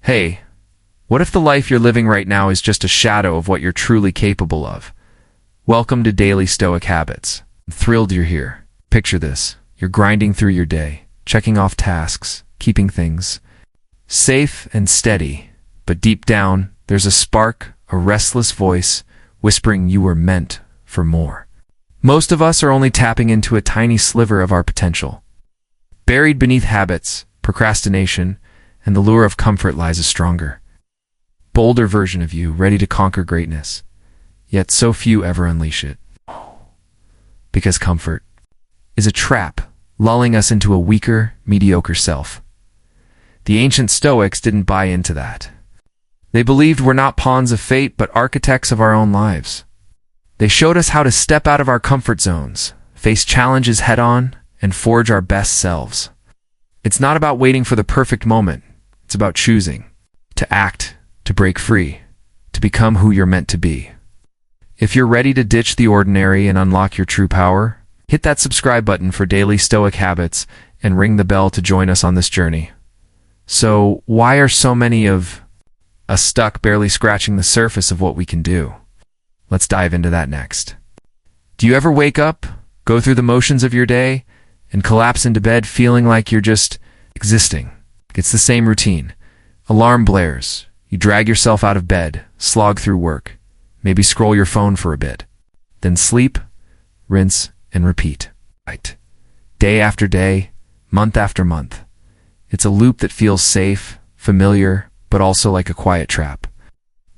Hey, what if the life you're living right now is just a shadow of what you're truly capable of? Welcome to Daily Stoic Habits. I'm thrilled you're here. Picture this. You're grinding through your day, checking off tasks, keeping things safe and steady. But deep down, there's a spark, a restless voice, whispering you were meant for more. Most of us are only tapping into a tiny sliver of our potential. Buried beneath habits, procrastination, and the lure of comfort lies a stronger, bolder version of you, ready to conquer greatness. Yet so few ever unleash it. Because comfort is a trap, lulling us into a weaker, mediocre self. The ancient Stoics didn't buy into that. They believed we're not pawns of fate, but architects of our own lives. They showed us how to step out of our comfort zones, face challenges head-on, and forge our best selves. It's not about waiting for the perfect moment. It's about choosing to act, to break free, to become who you're meant to be. If you're ready to ditch the ordinary and unlock your true power, hit that subscribe button for daily Stoic habits and ring the bell to join us on this journey. So, why are so many of us stuck barely scratching the surface of what we can do? Let's dive into that next. Do you ever wake up, go through the motions of your day, and collapse into bed feeling like you're just existing? It's the same routine. Alarm blares. You drag yourself out of bed, slog through work, maybe scroll your phone for a bit. Then sleep, rinse, and repeat. Right. Day after day, month after month. It's a loop that feels safe, familiar, but also like a quiet trap.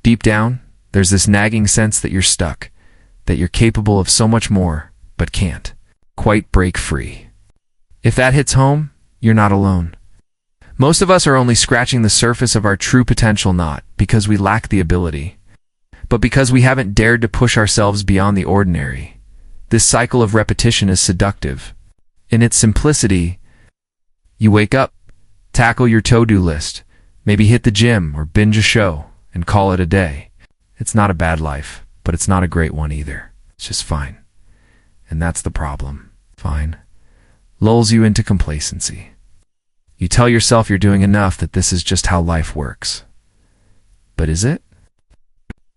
Deep down, there's this nagging sense that you're stuck, that you're capable of so much more, but can't quite break free. If that hits home, you're not alone. Most of us are only scratching the surface of our true potential, not because we lack the ability, but because we haven't dared to push ourselves beyond the ordinary. This cycle of repetition is seductive. In its simplicity, you wake up, tackle your to-do list, maybe hit the gym or binge a show, and call it a day. It's not a bad life, but it's not a great one either. It's just fine. And that's the problem. Fine lulls you into complacency. You tell yourself you're doing enough, that this is just how life works. But is it?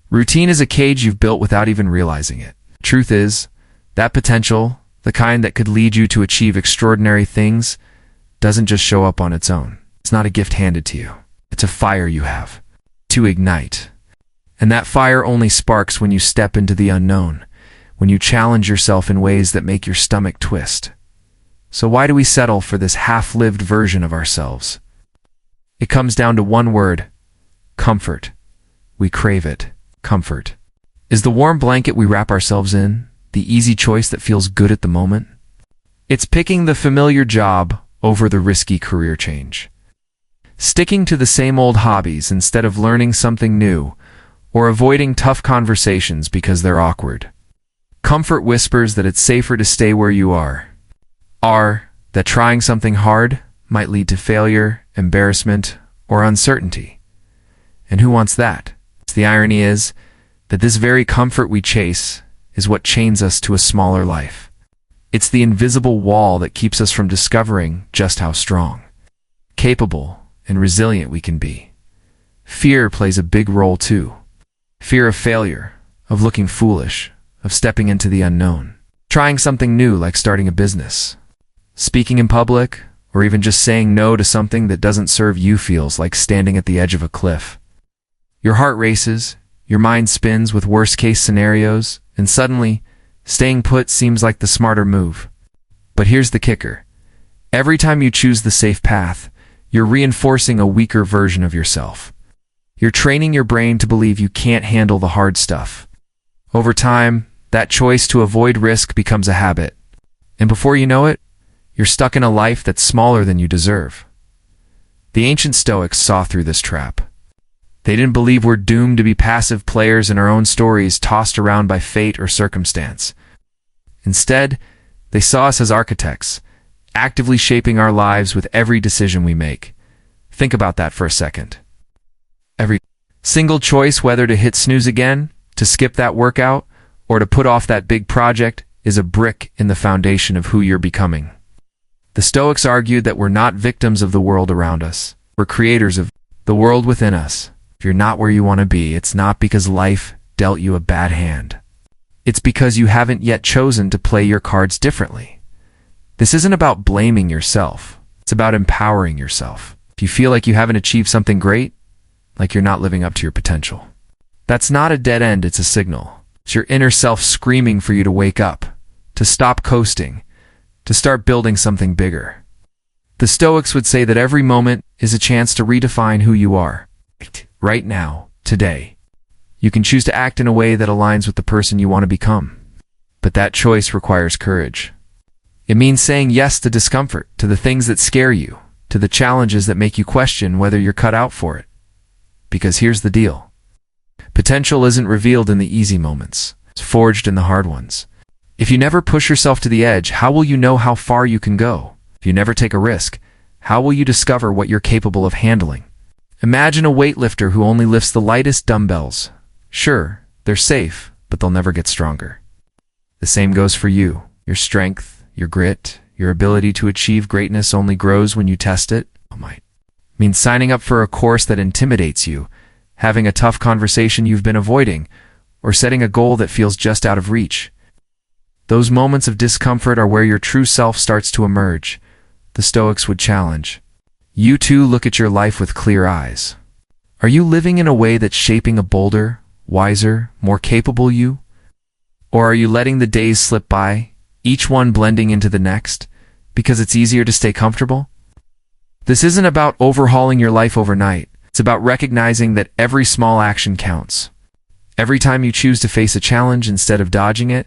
Routine is a cage you've built without even realizing it. Truth is, that potential, the kind that could lead you to achieve extraordinary things, doesn't just show up on its own. It's not a gift handed to you. It's a fire you have to ignite. And that fire only sparks when you step into the unknown, when you challenge yourself in ways that make your stomach twist. So why do we settle for this half-lived version of ourselves? It comes down to one word: comfort. We crave it. Comfort is the warm blanket we wrap ourselves in, the easy choice that feels good at the moment. It's picking the familiar job over the risky career change, sticking to the same old hobbies instead of learning something new, or avoiding tough conversations because they're awkward. Comfort whispers that it's safer to stay where you are, that trying something hard might lead to failure, embarrassment, or uncertainty. And who wants that? The irony is that this very comfort we chase is what chains us to a smaller life. It's the invisible wall that keeps us from discovering just how strong, capable, and resilient we can be. Fear plays a big role too. Fear of failure, of looking foolish, of stepping into the unknown, trying something new like starting a business. Speaking in public, or even just saying no to something that doesn't serve you feels like standing at the edge of a cliff. Your heart races, your mind spins with worst-case scenarios, and suddenly, staying put seems like the smarter move. But here's the kicker. Every time you choose the safe path, you're reinforcing a weaker version of yourself. You're training your brain to believe you can't handle the hard stuff. Over time, that choice to avoid risk becomes a habit. And before you know it, you're stuck in a life that's smaller than you deserve. The ancient Stoics saw through this trap. They didn't believe we're doomed to be passive players in our own stories tossed around by fate or circumstance. Instead, they saw us as architects, actively shaping our lives with every decision we make. Think about that for a second. Every single choice, whether to hit snooze again, to skip that workout, or to put off that big project, is a brick in the foundation of who you're becoming. The Stoics argued that we're not victims of the world around us. We're creators of the world within us. If you're not where you want to be, it's not because life dealt you a bad hand. It's because you haven't yet chosen to play your cards differently. This isn't about blaming yourself. It's about empowering yourself. If you feel like you haven't achieved something great, like you're not living up to your potential, that's not a dead end, it's a signal. It's your inner self screaming for you to wake up, to stop coasting, to start building something bigger. The Stoics would say that every moment is a chance to redefine who you are. Right now, today. You can choose to act in a way that aligns with the person you want to become. But that choice requires courage. It means saying yes to discomfort, to the things that scare you, to the challenges that make you question whether you're cut out for it. Because here's the deal. Potential isn't revealed in the easy moments. It's forged in the hard ones. If you never push yourself to the edge, how will you know how far you can go? If you never take a risk, how will you discover what you're capable of handling? Imagine a weightlifter who only lifts the lightest dumbbells. Sure, they're safe, but they'll never get stronger. The same goes for you. Your strength, your grit, your ability to achieve greatness only grows when you test it. It means signing up for a course that intimidates you, having a tough conversation you've been avoiding, or setting a goal that feels just out of reach. Those moments of discomfort are where your true self starts to emerge. The Stoics would challenge you to look at your life with clear eyes. Are you living in a way that's shaping a bolder, wiser, more capable you? Or are you letting the days slip by, each one blending into the next, because it's easier to stay comfortable? This isn't about overhauling your life overnight. It's about recognizing that every small action counts. Every time you choose to face a challenge instead of dodging it,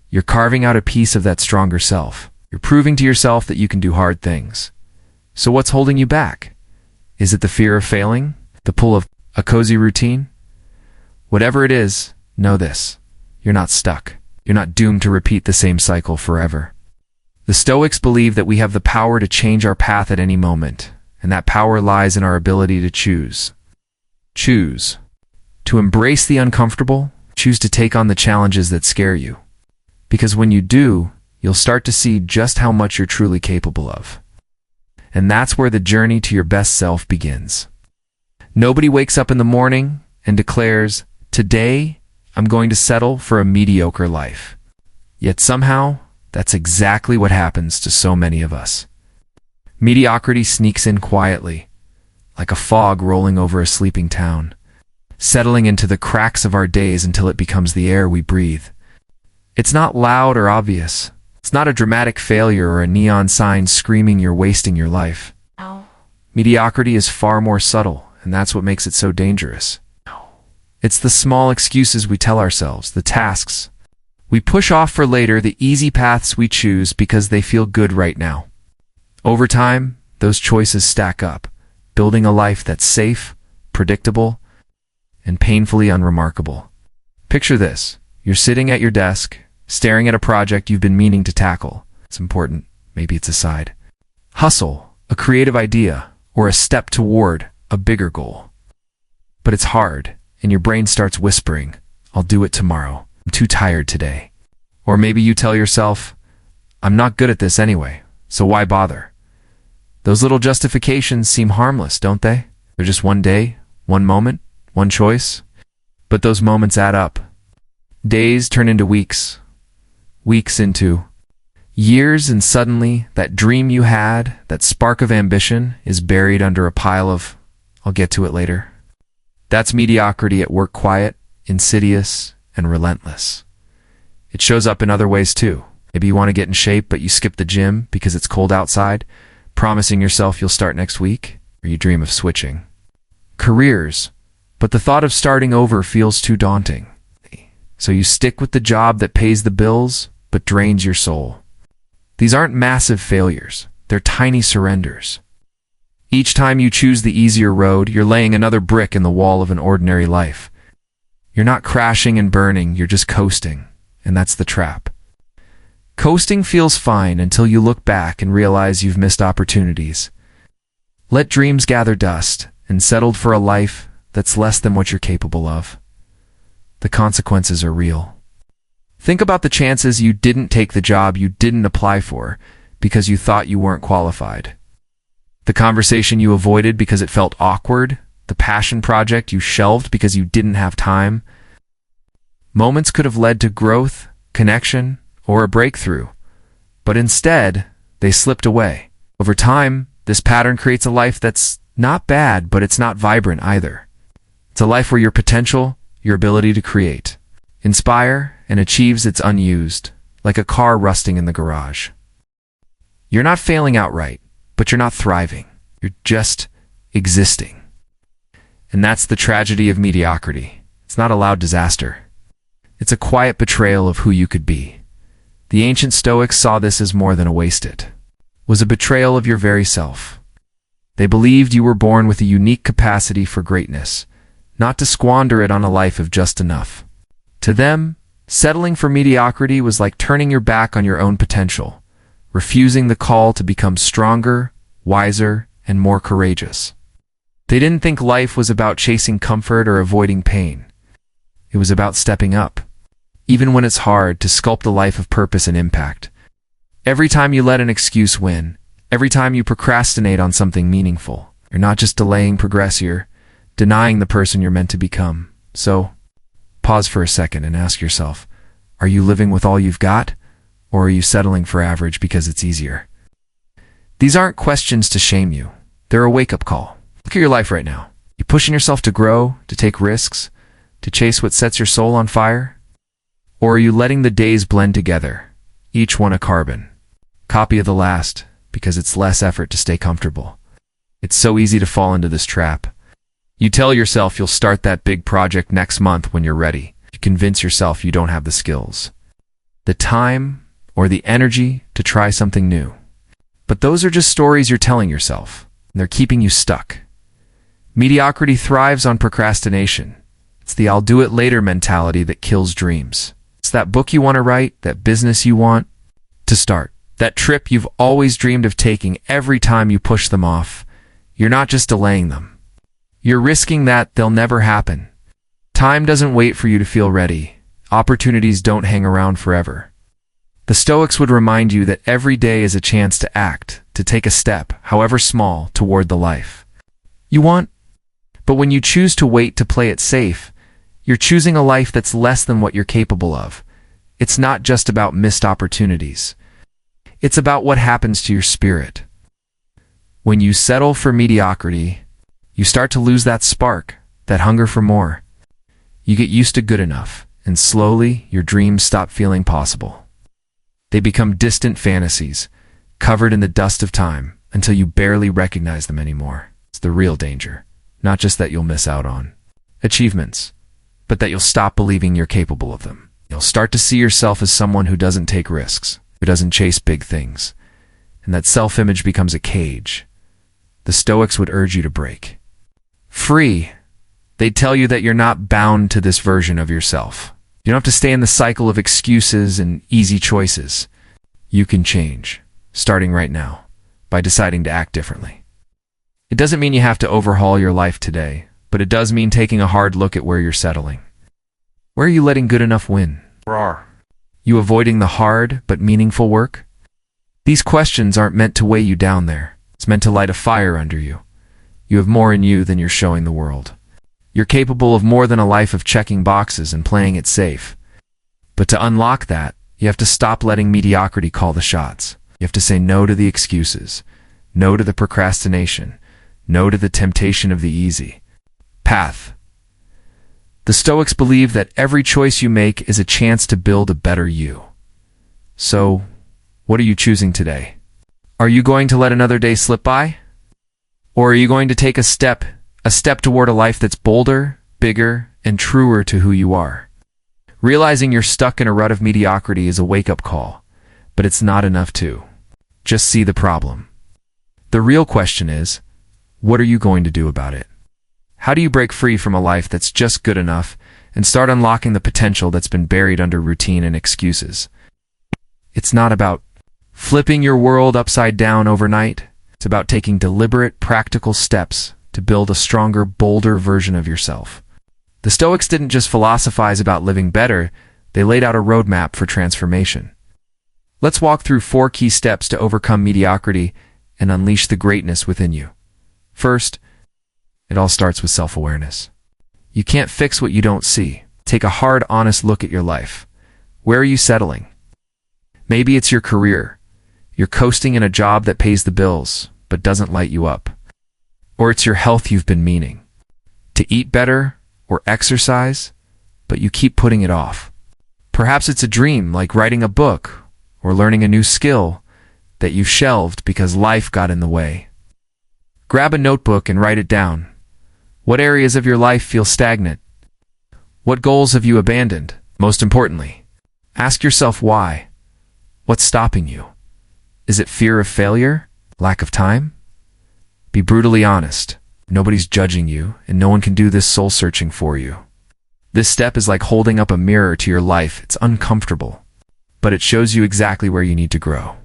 you're carving out a piece of that stronger self. You're proving to yourself that you can do hard things. So what's holding you back? Is it the fear of failing? The pull of a cozy routine? Whatever it is, know this. You're not stuck. You're not doomed to repeat the same cycle forever. The Stoics believe that we have the power to change our path at any moment, and that power lies in our ability to choose. Choose. To embrace the uncomfortable, choose to take on the challenges that scare you. Because when you do, you'll start to see just how much you're truly capable of. And that's where the journey to your best self begins. Nobody wakes up in the morning and declares, "Today, I'm going to settle for a mediocre life." Yet somehow, that's exactly what happens to so many of us. Mediocrity sneaks in quietly, like a fog rolling over a sleeping town, settling into the cracks of our days until it becomes the air we breathe. It's not loud or obvious. It's not a dramatic failure or a neon sign screaming you're wasting your life. No. Mediocrity is far more subtle, and that's what makes it so dangerous. It's the small excuses we tell ourselves, the tasks we push off for later, the easy paths we choose because they feel good right now. Over time, those choices stack up, building a life that's safe, predictable, and painfully unremarkable. Picture this. You're sitting at your desk, staring at a project you've been meaning to tackle. It's important. Maybe it's a side hustle, a creative idea, or a step toward a bigger goal. But it's hard, and your brain starts whispering, "I'll do it tomorrow. I'm too tired today." Or maybe you tell yourself, "I'm not good at this anyway, so why bother?" Those little justifications seem harmless, don't they? They're just one day, one moment, one choice. But those moments add up. Days turn into weeks, weeks into years, and suddenly that dream you had, that spark of ambition, is buried under a pile of, "I'll get to it later." That's mediocrity at work, quiet, insidious, and relentless. It shows up in other ways too. Maybe you want to get in shape, but you skip the gym because it's cold outside, promising yourself you'll start next week, or you dream of switching careers, but the thought of starting over feels too daunting. So you stick with the job that pays the bills, but drains your soul. These aren't massive failures. They're tiny surrenders. Each time you choose the easier road, you're laying another brick in the wall of an ordinary life. You're not crashing and burning, you're just coasting, and that's the trap. Coasting feels fine until you look back and realize you've missed opportunities. Let dreams gather dust and settled for a life that's less than what you're capable of. The consequences are real. Think about the chances you didn't take the job you didn't apply for because you thought you weren't qualified. The conversation you avoided because it felt awkward, the passion project you shelved because you didn't have time. Moments could have led to growth, connection, or a breakthrough, but instead, they slipped away. Over time, this pattern creates a life that's not bad, but it's not vibrant either. It's a life where your potential, your ability to create, inspire, and achieves its unused, like a car rusting in the garage. You're not failing outright, but you're not thriving. You're just existing. And that's the tragedy of mediocrity. It's not a loud disaster. It's a quiet betrayal of who you could be. The ancient Stoics saw this as more than a wasted. It was a betrayal of your very self. They believed you were born with a unique capacity for greatness, not to squander it on a life of just enough. To them, settling for mediocrity was like turning your back on your own potential, refusing the call to become stronger, wiser, and more courageous. They didn't think life was about chasing comfort or avoiding pain. It was about stepping up, even when it's hard, to sculpt a life of purpose and impact. Every time you let an excuse win, every time you procrastinate on something meaningful, you're not just delaying progress, you're denying the person you're meant to become. So, pause for a second and ask yourself, are you living with all you've got, or are you settling for average because it's easier? These aren't questions to shame you. They're a wake-up call. Look at your life right now. You pushing yourself to grow, to take risks, to chase what sets your soul on fire? Or are you letting the days blend together, each one a carbon copy of the last, because it's less effort to stay comfortable? It's so easy to fall into this trap. You tell yourself you'll start that big project next month when you're ready. You convince yourself you don't have the skills, the time, or the energy to try something new. But those are just stories you're telling yourself, and they're keeping you stuck. Mediocrity thrives on procrastination. It's the I'll do it later mentality that kills dreams. It's that book you want to write, that business you want to start, that trip you've always dreamed of taking. Every time you push them off, you're not just delaying them. You're risking that they'll never happen. Time doesn't wait for you to feel ready. Opportunities don't hang around forever. The Stoics would remind you that every day is a chance to act, to take a step, however small, toward the life you want. But when you choose to wait to play it safe, you're choosing a life that's less than what you're capable of. It's not just about missed opportunities. It's about what happens to your spirit. When you settle for mediocrity, you start to lose that spark, that hunger for more. You get used to good enough, and slowly your dreams stop feeling possible. They become distant fantasies, covered in the dust of time, until you barely recognize them anymore. It's the real danger. Not just that you'll miss out on achievements, but that you'll stop believing you're capable of them. You'll start to see yourself as someone who doesn't take risks, who doesn't chase big things, and that self-image becomes a cage the Stoics would urge you to break free. They'd tell you that you're not bound to this version of yourself. You don't have to stay in the cycle of excuses and easy choices. You can change, starting right now, by deciding to act differently. It doesn't mean you have to overhaul your life today, but it does mean taking a hard look at where you're settling. Where are you letting good enough win? Where are you avoiding the hard but meaningful work? These questions aren't meant to weigh you down there. It's meant to light a fire under you. You have more in you than you're showing the world. You're capable of more than a life of checking boxes and playing it safe. But to unlock that, you have to stop letting mediocrity call the shots. You have to say no to the excuses, no to the procrastination, no to the temptation of the easy path. The Stoics believe that every choice you make is a chance to build a better you. So, what are you choosing today? Are you going to let another day slip by? Or are you going to take a step toward a life that's bolder, bigger, and truer to who you are? Realizing you're stuck in a rut of mediocrity is a wake-up call, but it's not enough to just see the problem. The real question is, what are you going to do about it? How do you break free from a life that's just good enough and start unlocking the potential that's been buried under routine and excuses? It's not about flipping your world upside down overnight. It's about taking deliberate, practical steps to build a stronger, bolder version of yourself. The Stoics didn't just philosophize about living better, they laid out a roadmap for transformation. Let's walk through 4 key steps to overcome mediocrity and unleash the greatness within you. First, It all starts with self-awareness. You can't fix what you don't see. Take a hard, honest look at your life. Where are you settling? Maybe it's your career. You're coasting in a job that pays the bills, but doesn't light you up. Or it's your health you've been meaning to eat better or exercise, but you keep putting it off. Perhaps it's a dream like writing a book or learning a new skill that you've shelved because life got in the way. Grab a notebook and write it down. What areas of your life feel stagnant? What goals have you abandoned? Most importantly, ask yourself why. What's stopping you? Is it fear of failure? Lack of time? Be brutally honest. Nobody's judging you, and no one can do this soul-searching for you. This step is like holding up a mirror to your life. It's uncomfortable, but it shows you exactly where you need to grow.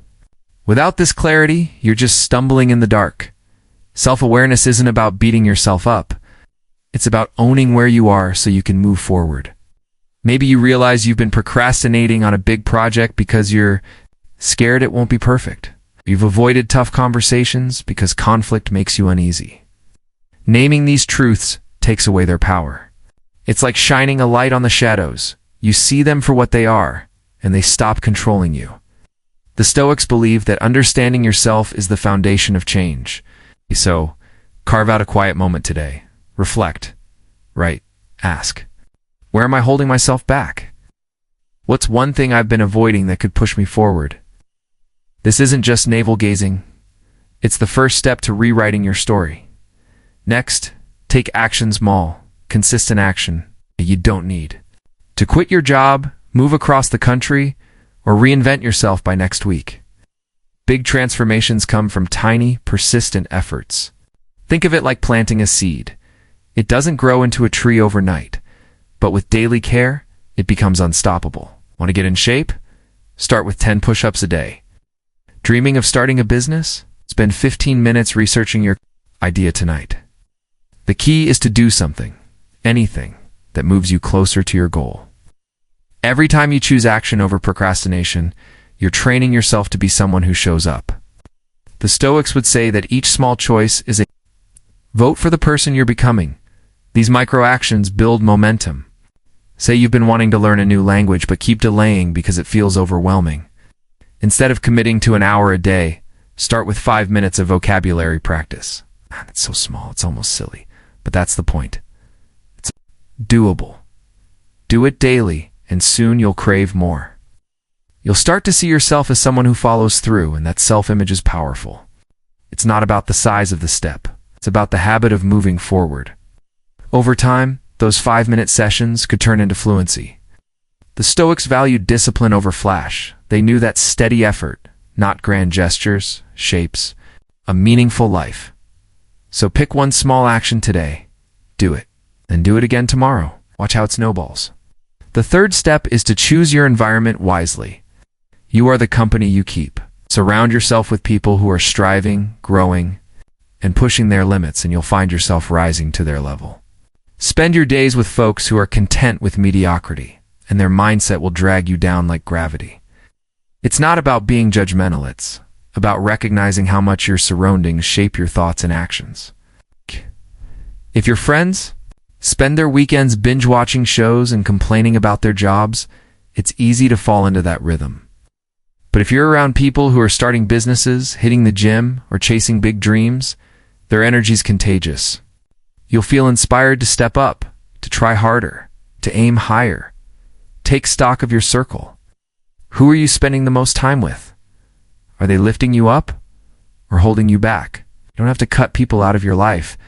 Without this clarity, you're just stumbling in the dark. Self-awareness isn't about beating yourself up. It's about owning where you are so you can move forward. Maybe you realize you've been procrastinating on a big project because you're scared it won't be perfect. You've avoided tough conversations because conflict makes you uneasy. Naming these truths takes away their power. It's like shining a light on the shadows. You see them for what they are, and they stop controlling you. The Stoics believe that understanding yourself is the foundation of change. So, carve out a quiet moment today. Reflect. Write. Ask. Where am I holding myself back? What's one thing I've been avoiding that could push me forward? This isn't just navel-gazing. It's the first step to rewriting your story. Next, take action, small, consistent action that you don't need. To quit your job, move across the country, or reinvent yourself by next week. Big transformations come from tiny, persistent efforts. Think of it like planting a seed. It doesn't grow into a tree overnight, but with daily care, it becomes unstoppable. Want to get in shape? Start with 10 push-ups a day. Dreaming of starting a business? Spend 15 minutes researching your idea tonight. The key is to do something, anything, that moves you closer to your goal. Every time you choose action over procrastination, you're training yourself to be someone who shows up. The Stoics would say that each small choice is a vote for the person you're becoming. These micro-actions build momentum. Say you've been wanting to learn a new language but keep delaying because it feels overwhelming. Instead of committing to an hour a day, start with 5 minutes of vocabulary practice. It's so small, it's almost silly, but that's the point. It's doable. Do it daily, and soon you'll crave more. You'll start to see yourself as someone who follows through, and that self-image is powerful. It's not about the size of the step. It's about the habit of moving forward. Over time, those 5-minute sessions could turn into fluency. The Stoics valued discipline over flash. They knew that steady effort, not grand gestures, shapes a meaningful life. So pick one small action today. Do it. And do it again tomorrow. Watch how it snowballs. The third step is to choose your environment wisely. You are the company you keep. Surround yourself with people who are striving, growing, and pushing their limits, and you'll find yourself rising to their level. Spend your days with folks who are content with mediocrity, and their mindset will drag you down like gravity. It's not about being judgmental, it's about recognizing how much your surroundings shape your thoughts and actions. If your friends spend their weekends binge-watching shows and complaining about their jobs, it's easy to fall into that rhythm. But if you're around people who are starting businesses, hitting the gym, or chasing big dreams, their energy's contagious. You'll feel inspired to step up, to try harder, to aim higher. Take stock of your circle. Who are you spending the most time with? Are they lifting you up or holding you back? You don't have to cut people out of your life,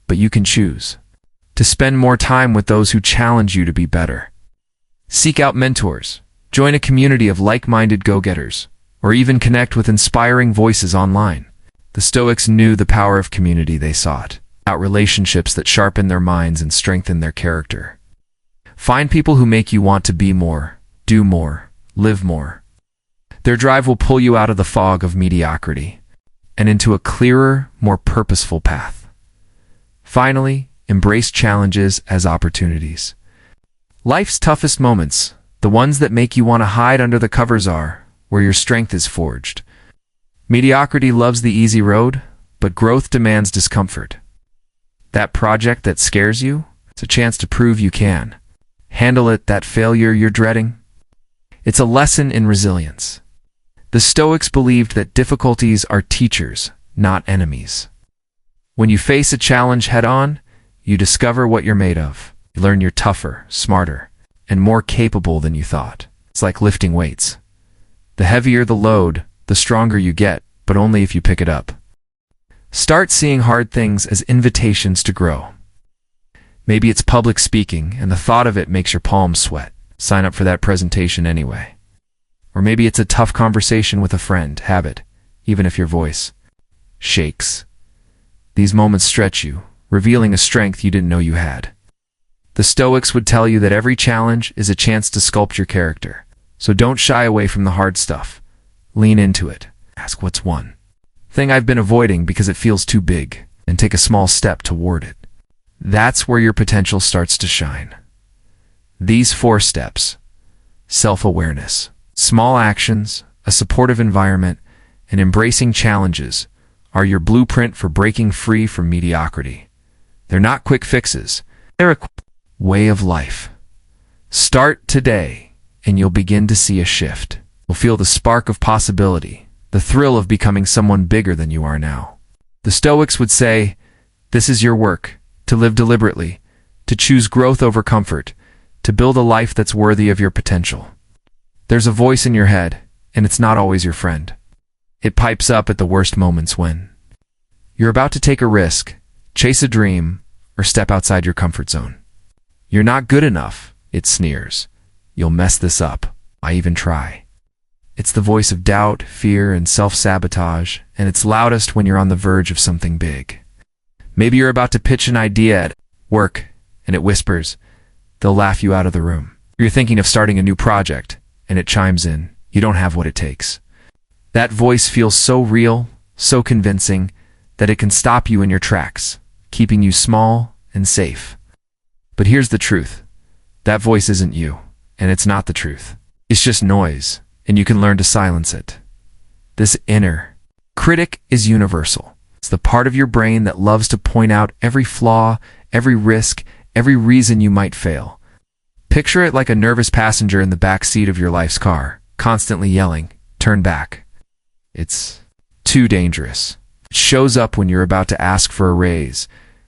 but you can choose to spend more time with those who challenge you to be better. Seek out mentors. Join a community of like-minded go-getters, or even connect with inspiring voices online. The Stoics knew the power of community they sought, out relationships that sharpen their minds and strengthen their character. Find people who make you want to be more, do more, live more. Their drive will pull you out of the fog of mediocrity and into a clearer, more purposeful path. Finally, embrace challenges as opportunities. Life's toughest moments, the ones that make you want to hide under the covers, are where your strength is forged. Mediocrity loves the easy road, but growth demands discomfort. That project that scares you? It's a chance to prove you can. Handle it, that failure you're dreading. It's a lesson in resilience. The Stoics believed that difficulties are teachers, not enemies. When you face a challenge head-on, you discover what you're made of. You learn you're tougher, smarter, and more capable than you thought. It's like lifting weights. The heavier the load, the stronger you get, but only if you pick it up. Start seeing hard things as invitations to grow. Maybe it's public speaking, and the thought of it makes your palms sweat. Sign up for that presentation anyway. Or maybe it's a tough conversation with a friend. Have it, even if your voice shakes. These moments stretch you, revealing a strength you didn't know you had. The Stoics would tell you that every challenge is a chance to sculpt your character. So don't shy away from the hard stuff. Lean into it. Ask what's one thing I've been avoiding because it feels too big, and take a small step toward it. That's where your potential starts to shine. These 4 steps: self-awareness, small actions, a supportive environment, and embracing challenges are your blueprint for breaking free from mediocrity. They're not quick fixes. They're a way of life. Start today, and you'll begin to see a shift. You'll feel the spark of possibility, the thrill of becoming someone bigger than you are now. The Stoics would say, this is your work, to live deliberately, to choose growth over comfort, to build a life that's worthy of your potential. There's a voice in your head, and it's not always your friend. It pipes up at the worst moments when you're about to take a risk, chase a dream, or step outside your comfort zone. You're not good enough, it sneers. You'll mess this up. Why even try? It's the voice of doubt, fear, and self-sabotage, and it's loudest when you're on the verge of something big. Maybe you're about to pitch an idea at work, and it whispers. They'll laugh you out of the room. You're thinking of starting a new project, and it chimes in. You don't have what it takes. That voice feels so real, so convincing, that it can stop you in your tracks, keeping you small and safe. But here's the truth. That voice isn't you, and it's not the truth. It's just noise, and you can learn to silence it. This inner critic is universal. It's the part of your brain that loves to point out every flaw, every risk, every reason you might fail. Picture it like a nervous passenger in the back seat of your life's car, constantly yelling, "Turn back." It's too dangerous. It shows up when you're about to ask for a raise,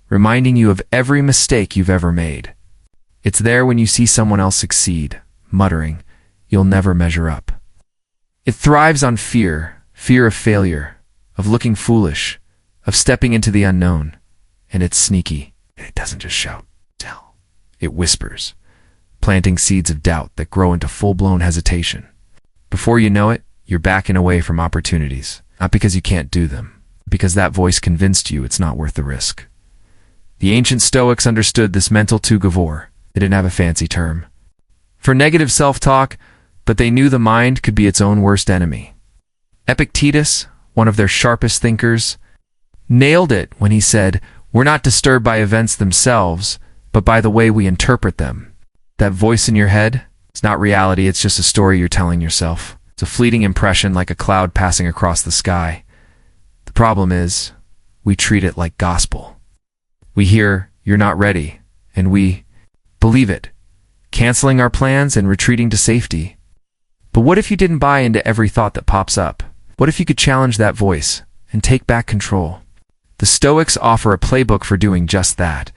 reminding you of every mistake you've ever made. It's there when you see someone else succeed, muttering, "You'll never measure up." It thrives on fear, fear of failure, of looking foolish, of stepping into the unknown. And it's sneaky. It doesn't just shout, tell. It whispers, planting seeds of doubt that grow into full-blown hesitation. Before you know it, you're backing away from opportunities, not because you can't do them, because that voice convinced you it's not worth the risk. The ancient Stoics understood this mental tug-of-war. They didn't have a fancy term for negative self-talk, but they knew the mind could be its own worst enemy. Epictetus, one of their sharpest thinkers, nailed it when he said, "We're not disturbed by events themselves, but by the way we interpret them." That voice in your head, it's not reality, it's just a story you're telling yourself. It's a fleeting impression like a cloud passing across the sky. The problem is, we treat it like gospel. We hear, "You're not ready," and we believe it, canceling our plans and retreating to safety. But what if you didn't buy into every thought that pops up? What if you could challenge that voice and take back control? The Stoics offer a playbook for doing just that,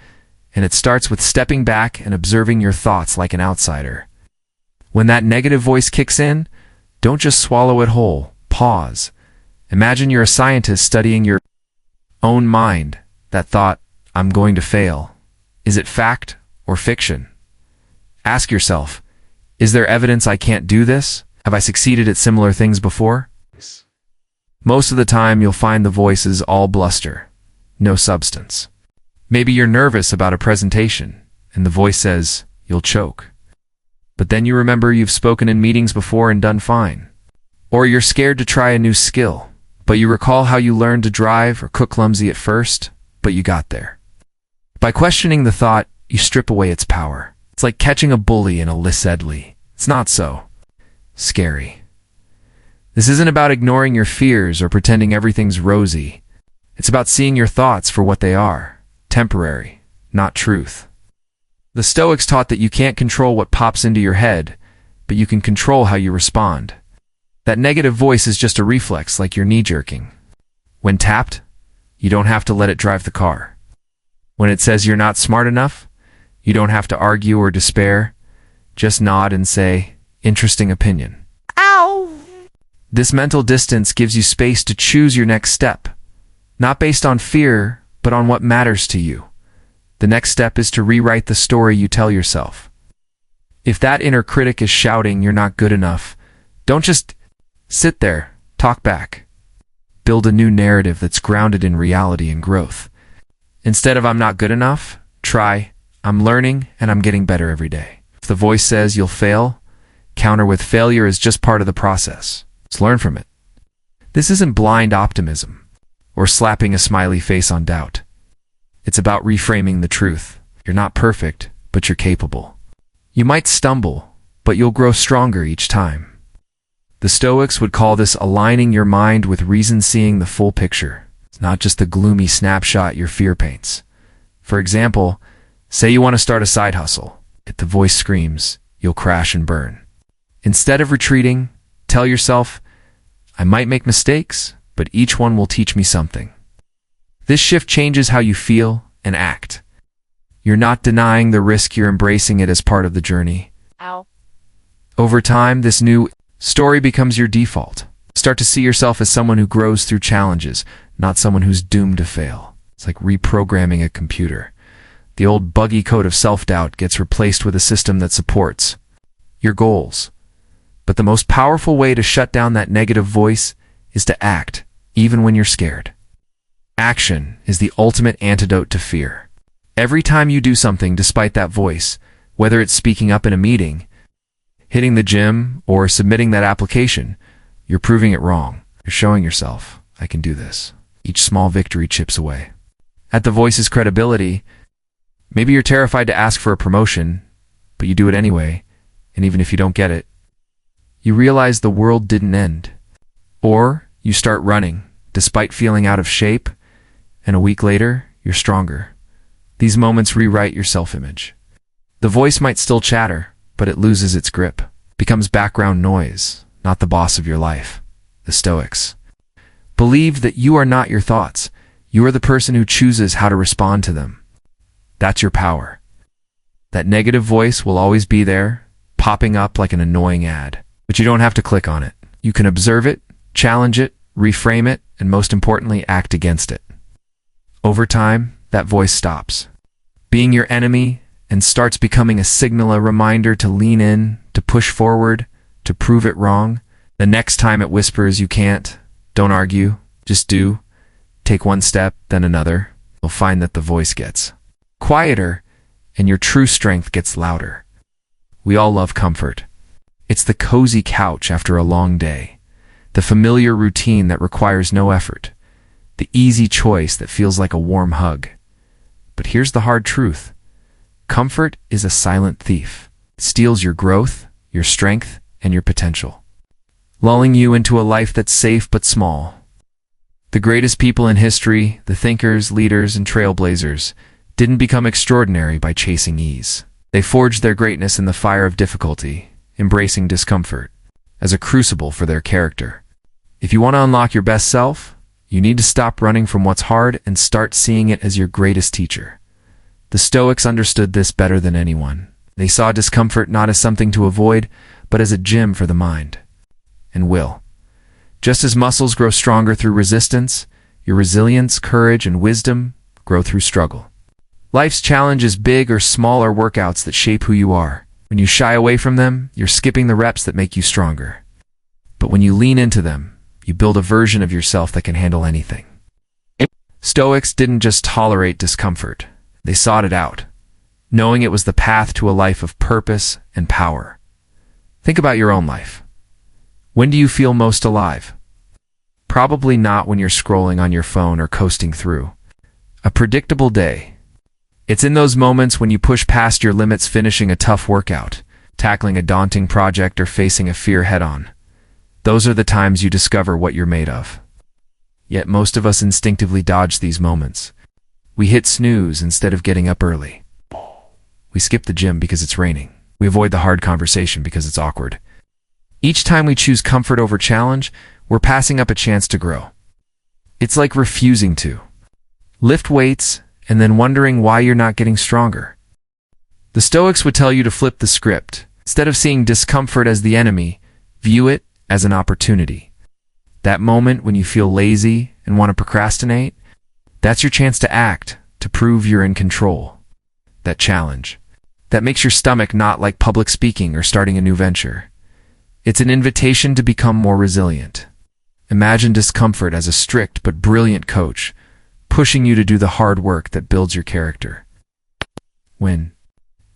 and it starts with stepping back and observing your thoughts like an outsider. When that negative voice kicks in, don't just swallow it whole. Pause. Imagine you're a scientist studying your own mind. That thought, "I'm going to fail." Is it fact or fiction? Ask yourself, is there evidence I can't do this? Have I succeeded at similar things before? Most of the time, you'll find the voice is all bluster, no substance. Maybe you're nervous about a presentation, and the voice says, "You'll choke." But then you remember you've spoken in meetings before and done fine. Or you're scared to try a new skill, but you recall how you learned to drive or cook clumsy at first, but you got there. By questioning the thought, you strip away its power. It's like catching a bully in a Lissedley. It's not so scary. This isn't about ignoring your fears or pretending everything's rosy. It's about seeing your thoughts for what they are. temporary, not truth. The Stoics taught that you can't control what pops into your head, but you can control how you respond. That negative voice is just a reflex, like your knee jerking. When tapped, you don't have to let it drive the car. When it says you're not smart enough, you don't have to argue or despair. Just nod and say, "Interesting opinion." Ow! This mental distance gives you space to choose your next step, not based on fear, but on what matters to you. The next step is to rewrite the story you tell yourself. If that inner critic is shouting you're not good enough, don't just sit there, talk back. Build a new narrative that's grounded in reality and growth. Instead of "I'm not good enough," try "I'm learning and I'm getting better every day." If the voice says you'll fail, counter with "Failure is just part of the process. Let's learn from it." This isn't blind optimism or slapping a smiley face on doubt. It's about reframing the truth. You're not perfect, but you're capable. You might stumble, but you'll grow stronger each time. The Stoics would call this aligning your mind with reason, seeing the full picture. It's not just the gloomy snapshot your fear paints. For example, say you want to start a side hustle. If the voice screams, you'll crash and burn. Instead of retreating, tell yourself, "I might make mistakes, but each one will teach me something." This shift changes how you feel and act. You're not denying the risk, you're embracing it as part of the journey. Ow. Over time, this new story becomes your default. Start to see yourself as someone who grows through challenges, not someone who's doomed to fail. It's like reprogramming a computer. The old buggy code of self-doubt gets replaced with a system that supports your goals. But the most powerful way to shut down that negative voice is to act, even when you're scared. Action is the ultimate antidote to fear. Every time you do something despite that voice, whether it's speaking up in a meeting, hitting the gym, or submitting that application, you're proving it wrong. You're showing yourself, "I can do this." Each small victory chips away at the voice's credibility. Maybe you're terrified to ask for a promotion, but you do it anyway, and even if you don't get it, you realize the world didn't end. Or you start running, despite feeling out of shape, and a week later, you're stronger. These moments rewrite your self-image. The voice might still chatter, but it loses its grip, becomes background noise, not the boss of your life. The Stoics believe that you are not your thoughts. You are the person who chooses how to respond to them. That's your power. That negative voice will always be there, popping up like an annoying ad. But you don't have to click on it. You can observe it, challenge it, reframe it, and most importantly, act against it. Over time, that voice stops being your enemy and starts becoming a signal, a reminder to lean in, to push forward, to prove it wrong. The next time it whispers you can't, don't argue, just do. Take one step, then another. You'll find that the voice gets quieter and your true strength gets louder. We all love comfort. It's the cozy couch after a long day, the familiar routine that requires no effort, the easy choice that feels like a warm hug. But here's the hard truth. Comfort is a silent thief. It steals your growth, your strength, and your potential, lulling you into a life that's safe but small. The greatest people in history, the thinkers, leaders, and trailblazers, didn't become extraordinary by chasing ease. They forged their greatness in the fire of difficulty, embracing discomfort as a crucible for their character. If you want to unlock your best self, you need to stop running from what's hard and start seeing it as your greatest teacher. The Stoics understood this better than anyone. They saw discomfort not as something to avoid, but as a gym for the mind and will. Just as muscles grow stronger through resistance, your resilience, courage, and wisdom grow through struggle. Life's challenges, big or small, are workouts that shape who you are. When you shy away from them, you're skipping the reps that make you stronger. But when you lean into them, you build a version of yourself that can handle anything. Stoics didn't just tolerate discomfort. They sought it out, knowing it was the path to a life of purpose and power. Think about your own life. When do you feel most alive? Probably not when you're scrolling on your phone or coasting through a predictable day. It's in those moments when you push past your limits, finishing a tough workout, tackling a daunting project, or facing a fear head-on. Those are the times you discover what you're made of. Yet most of us instinctively dodge these moments. We hit snooze instead of getting up early. We skip the gym because it's raining. We avoid the hard conversation because it's awkward. Each time we choose comfort over challenge, we're passing up a chance to grow. It's like refusing to lift weights and then wondering why you're not getting stronger. The Stoics would tell you to flip the script. Instead of seeing discomfort as the enemy, view it as an opportunity. That moment when you feel lazy and want to procrastinate, that's your chance to act, to prove you're in control. That challenge. That makes your stomach not like public speaking or starting a new venture. It's an invitation to become more resilient. Imagine discomfort as a strict but brilliant coach, pushing you to do the hard work that builds your character. When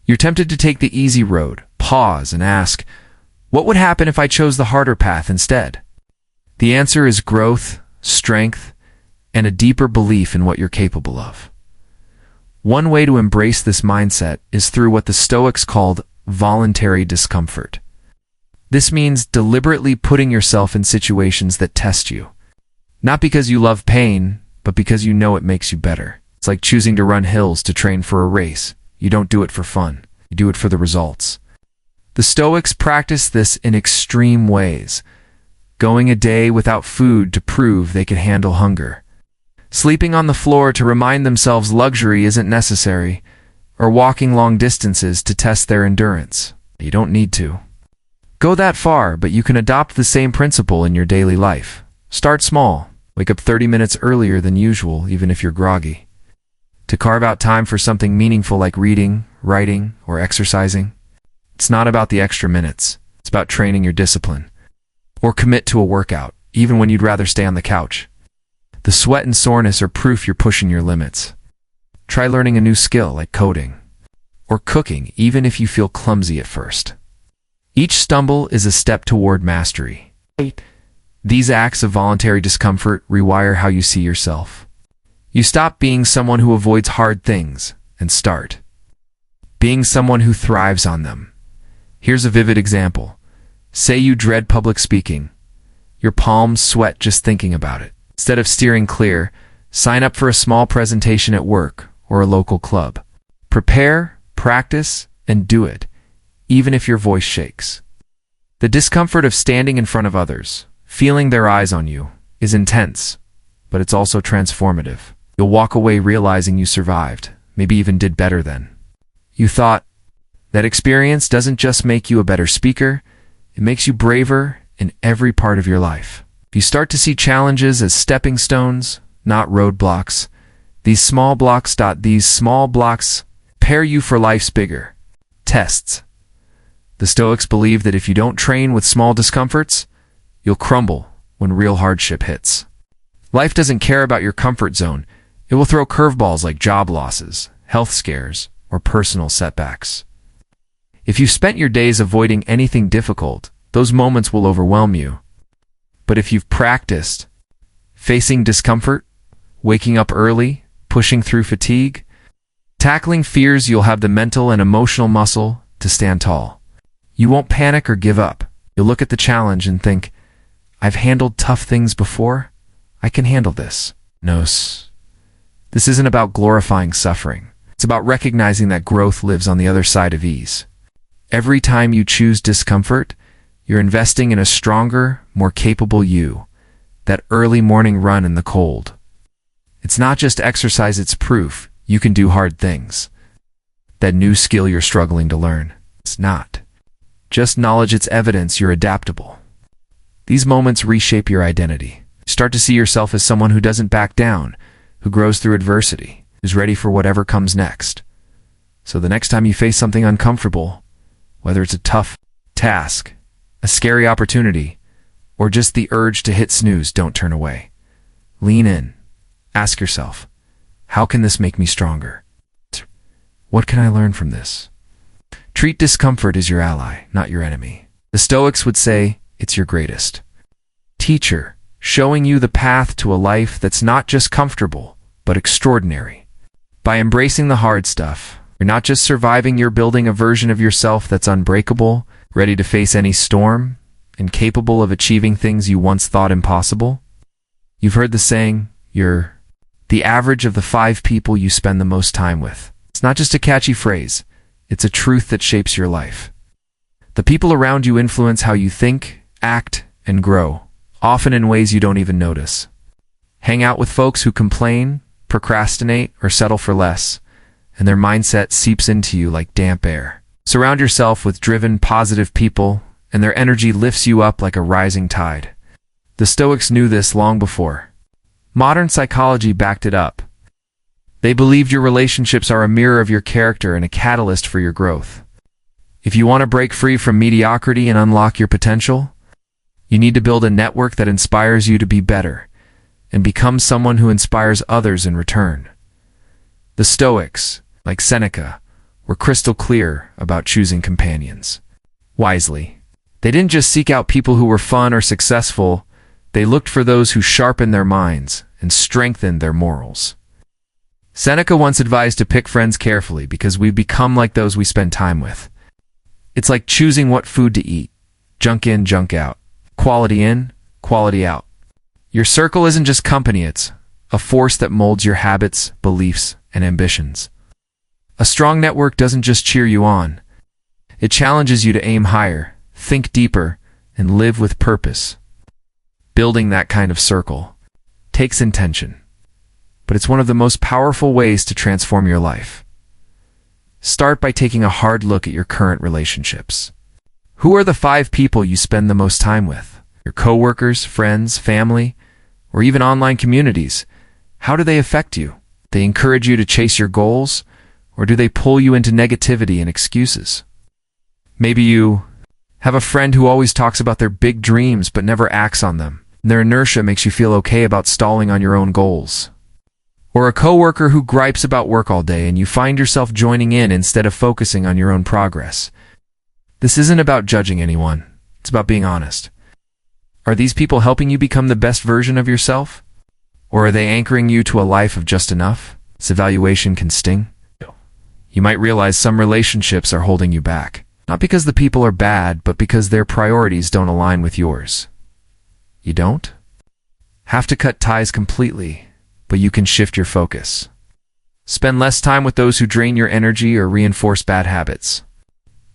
you're tempted to take the easy road, pause and ask, what would happen if I chose the harder path instead? The answer is growth, strength, and a deeper belief in what you're capable of. One way to embrace this mindset is through what the Stoics called voluntary discomfort. This means deliberately putting yourself in situations that test you. Not because you love pain, but because you know it makes you better. It's like choosing to run hills to train for a race. You don't do it for fun. You do it for the results. The Stoics practice this in extreme ways, going a day without food to prove they could handle hunger, sleeping on the floor to remind themselves luxury isn't necessary, or walking long distances to test their endurance. You don't need to go that far, but you can adopt the same principle in your daily life. Start small. Wake up 30 minutes earlier than usual, even if you're groggy. To carve out time for something meaningful like reading, writing, or exercising. It's not about the extra minutes. It's about training your discipline. Or commit to a workout, even when you'd rather stay on the couch. The sweat and soreness are proof you're pushing your limits. Try learning a new skill like coding or cooking, even if you feel clumsy at first. Each stumble is a step toward mastery. These acts of voluntary discomfort rewire how you see yourself. You stop being someone who avoids hard things and start being someone who thrives on them. Here's a vivid example. Say you dread public speaking. Your palms sweat just thinking about it. Instead of steering clear, sign up for a small presentation at work or a local club. Prepare, practice, and do it, even if your voice shakes. The discomfort of standing in front of others, feeling their eyes on you, is intense, but it's also transformative. You'll walk away realizing you survived, maybe even did better than you thought. That experience doesn't just make you a better speaker, it makes you braver in every part of your life. If you start to see challenges as stepping stones, not roadblocks, these small blocks prepare you for life's bigger tests. The Stoics believe that if you don't train with small discomforts, you'll crumble when real hardship hits. Life doesn't care about your comfort zone. It will throw curveballs like job losses, health scares, or personal setbacks. If you've spent your days avoiding anything difficult, those moments will overwhelm you. But if you've practiced facing discomfort, waking up early, pushing through fatigue, tackling fears, you'll have the mental and emotional muscle to stand tall. You won't panic or give up. You'll look at the challenge and think, I've handled tough things before. I can handle this. This isn't about glorifying suffering. It's about recognizing that growth lives on the other side of ease. Every time you choose discomfort, you're investing in a stronger, more capable you. That early morning run in the cold. It's not just exercise, it's proof you can do hard things. That new skill you're struggling to learn. It's not just knowledge, it's evidence you're adaptable. These moments reshape your identity. Start to see yourself as someone who doesn't back down, who grows through adversity, who's ready for whatever comes next. So the next time you face something uncomfortable, whether it's a tough task, a scary opportunity, or just the urge to hit snooze, don't turn away. Lean in. Ask yourself, how can this make me stronger? What can I learn from this? Treat discomfort as your ally, not your enemy. The Stoics would say it's your greatest teacher, showing you the path to a life that's not just comfortable, but extraordinary. By embracing the hard stuff, you're not just surviving, you're building a version of yourself that's unbreakable, ready to face any storm, and capable of achieving things you once thought impossible. You've heard the saying, you're the average of the 5 people you spend the most time with. It's not just a catchy phrase, it's a truth that shapes your life. The people around you influence how you think, act, and grow, often in ways you don't even notice. Hang out with folks who complain, procrastinate, or settle for less, and their mindset seeps into you like damp air. Surround yourself with driven, positive people, and their energy lifts you up like a rising tide. The Stoics knew this long before. Modern psychology backed it up. They believed your relationships are a mirror of your character and a catalyst for your growth. If you want to break free from mediocrity and unlock your potential, you need to build a network that inspires you to be better and become someone who inspires others in return. The Stoics, like Seneca, were crystal clear about choosing companions wisely. They didn't just seek out people who were fun or successful, they looked for those who sharpened their minds and strengthened their morals. Seneca once advised to pick friends carefully because we become like those we spend time with. It's like choosing what food to eat. Junk in, junk out. Quality in, quality out. Your circle isn't just company, it's a force that molds your habits, beliefs, and ambitions. A strong network doesn't just cheer you on. It challenges you to aim higher, think deeper, and live with purpose. Building that kind of circle takes intention, but it's one of the most powerful ways to transform your life. Start by taking a hard look at your current relationships. Who are the 5 people you spend the most time with? Your coworkers, friends, family, or even online communities? How do they affect you? They encourage you to chase your goals, or do they pull you into negativity and excuses? Maybe you have a friend who always talks about their big dreams but never acts on them. Their inertia makes you feel okay about stalling on your own goals. Or a coworker who gripes about work all day and you find yourself joining in instead of focusing on your own progress. This isn't about judging anyone. It's about being honest. Are these people helping you become the best version of yourself? Or are they anchoring you to a life of just enough? This evaluation can sting. You might realize some relationships are holding you back. Not because the people are bad, but because their priorities don't align with yours. You don't have to cut ties completely, but you can shift your focus. Spend less time with those who drain your energy or reinforce bad habits.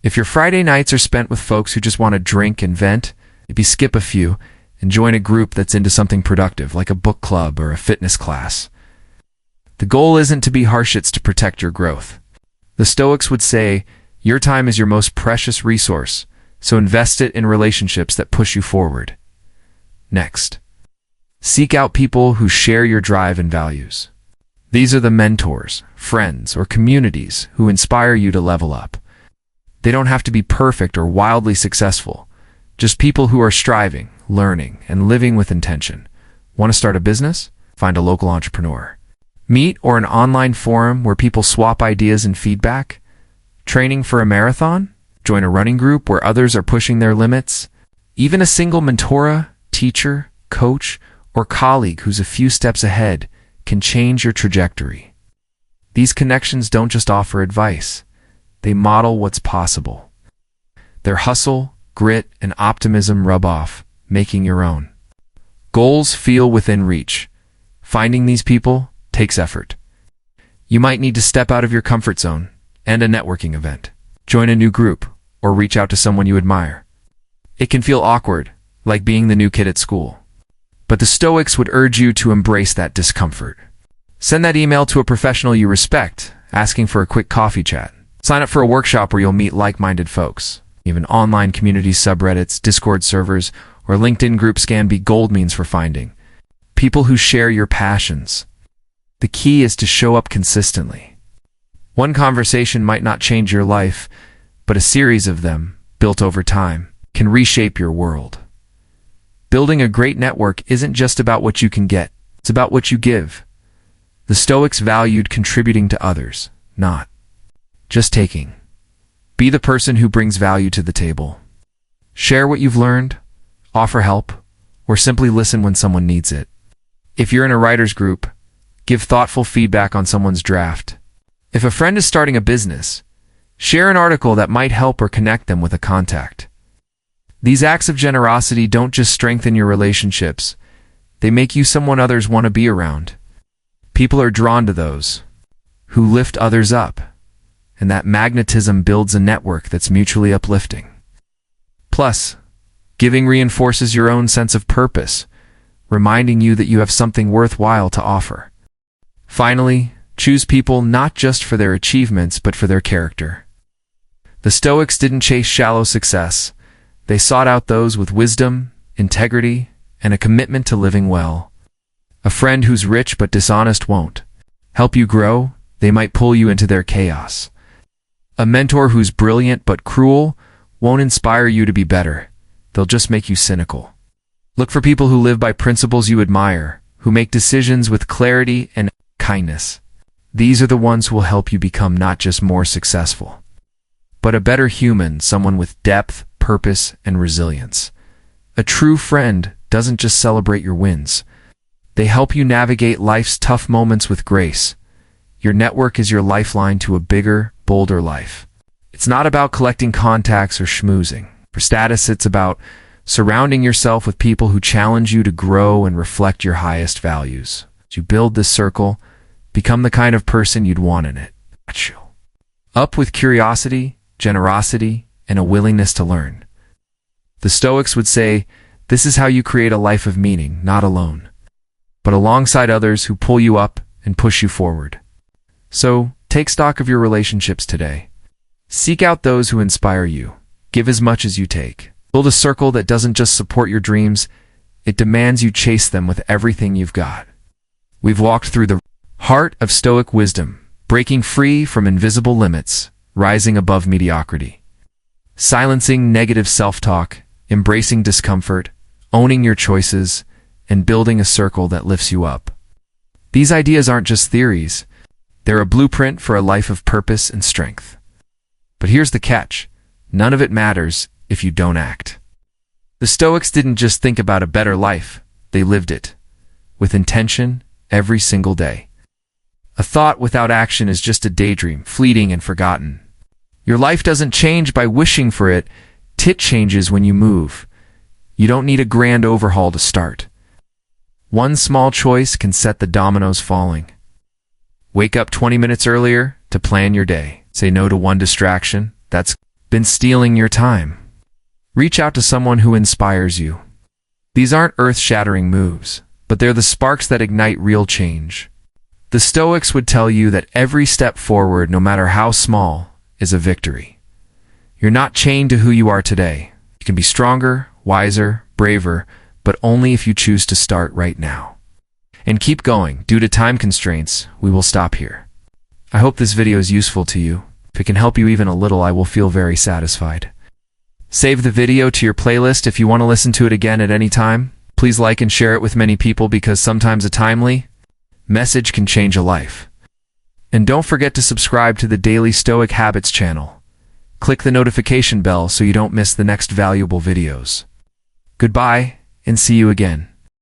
If your Friday nights are spent with folks who just want to drink and vent, maybe skip a few and join a group that's into something productive, like a book club or a fitness class. The goal isn't to be harsh, it's to protect your growth. The Stoics would say, your time is your most precious resource, so invest it in relationships that push you forward. Next, seek out people who share your drive and values. These are the mentors, friends, or communities who inspire you to level up. They don't have to be perfect or wildly successful, just people who are striving, learning, and living with intention. Want to start a business? Find a local entrepreneur. Meet or an online forum where people swap ideas and feedback. Training for a marathon? Join a running group where others are pushing their limits. Even a single mentora, teacher, coach, or colleague who's a few steps ahead can change your trajectory. These connections don't just offer advice. They model what's possible. Their hustle, grit, and optimism rub off, making your own. Goals feel within reach. Finding these people takes effort. You might need to step out of your comfort zone and a networking event. Join a new group or reach out to someone you admire. It can feel awkward, like being the new kid at school. But the Stoics would urge you to embrace that discomfort. Send that email to a professional you respect, asking for a quick coffee chat. Sign up for a workshop where you'll meet like-minded folks. Even online communities, subreddits, Discord servers, or LinkedIn groups can be gold means for finding people who share your passions. The key is to show up consistently. One conversation might not change your life, but a series of them, built over time, can reshape your world. Building a great network isn't just about what you can get, it's about what you give. The Stoics valued contributing to others, not just taking. Be the person who brings value to the table. Share what you've learned, offer help, or simply listen when someone needs it. If you're in a writer's group, give thoughtful feedback on someone's draft. If a friend is starting a business, share an article that might help or connect them with a contact. These acts of generosity don't just strengthen your relationships, they make you someone others want to be around. People are drawn to those who lift others up, and that magnetism builds a network that's mutually uplifting. Plus, giving reinforces your own sense of purpose, reminding you that you have something worthwhile to offer. Finally, choose people not just for their achievements but for their character. The Stoics didn't chase shallow success. They sought out those with wisdom, integrity, and a commitment to living well. A friend who's rich but dishonest won't help you grow. They might pull you into their chaos. A mentor who's brilliant but cruel won't inspire you to be better. They'll just make you cynical. Look for people who live by principles you admire, who make decisions with clarity and kindness. These are the ones who will help you become not just more successful, but a better human, someone with depth, purpose, and resilience. A true friend doesn't just celebrate your wins. They help you navigate life's tough moments with grace. Your network is your lifeline to a bigger, bolder life. It's not about collecting contacts or schmoozing. For status, it's about surrounding yourself with people who challenge you to grow and reflect your highest values. As you build this circle, become the kind of person you'd want in it. Up with curiosity, generosity, and a willingness to learn. The Stoics would say, this is how you create a life of meaning, not alone, but alongside others who pull you up and push you forward. So, take stock of your relationships today. Seek out those who inspire you. Give as much as you take. Build a circle that doesn't just support your dreams, it demands you chase them with everything you've got. We've walked through the heart of Stoic wisdom, breaking free from invisible limits, rising above mediocrity, silencing negative self-talk, embracing discomfort, owning your choices, and building a circle that lifts you up. These ideas aren't just theories. They're a blueprint for a life of purpose and strength. But here's the catch. None of it matters if you don't act. The Stoics didn't just think about a better life. They lived it, with intention, every single day. A thought without action is just a daydream, fleeting and forgotten. Your life doesn't change by wishing for it. It changes when you move. You don't need a grand overhaul to start. One small choice can set the dominoes falling. Wake up 20 minutes earlier to plan your day. Say no to one distraction that's been stealing your time. Reach out to someone who inspires you. These aren't earth-shattering moves, but they're the sparks that ignite real change. The Stoics would tell you that every step forward, no matter how small, is a victory. You're not chained to who you are today. You can be stronger, wiser, braver, but only if you choose to start right now. And keep going. Due to time constraints, we will stop here. I hope this video is useful to you. If it can help you even a little, I will feel very satisfied. Save the video to your playlist if you want to listen to it again at any time. Please like and share it with many people because sometimes a timely message can change a life. And don't forget to subscribe to the Daily Stoic Habits channel. Click the notification bell so you don't miss the next valuable videos. Goodbye, and see you again.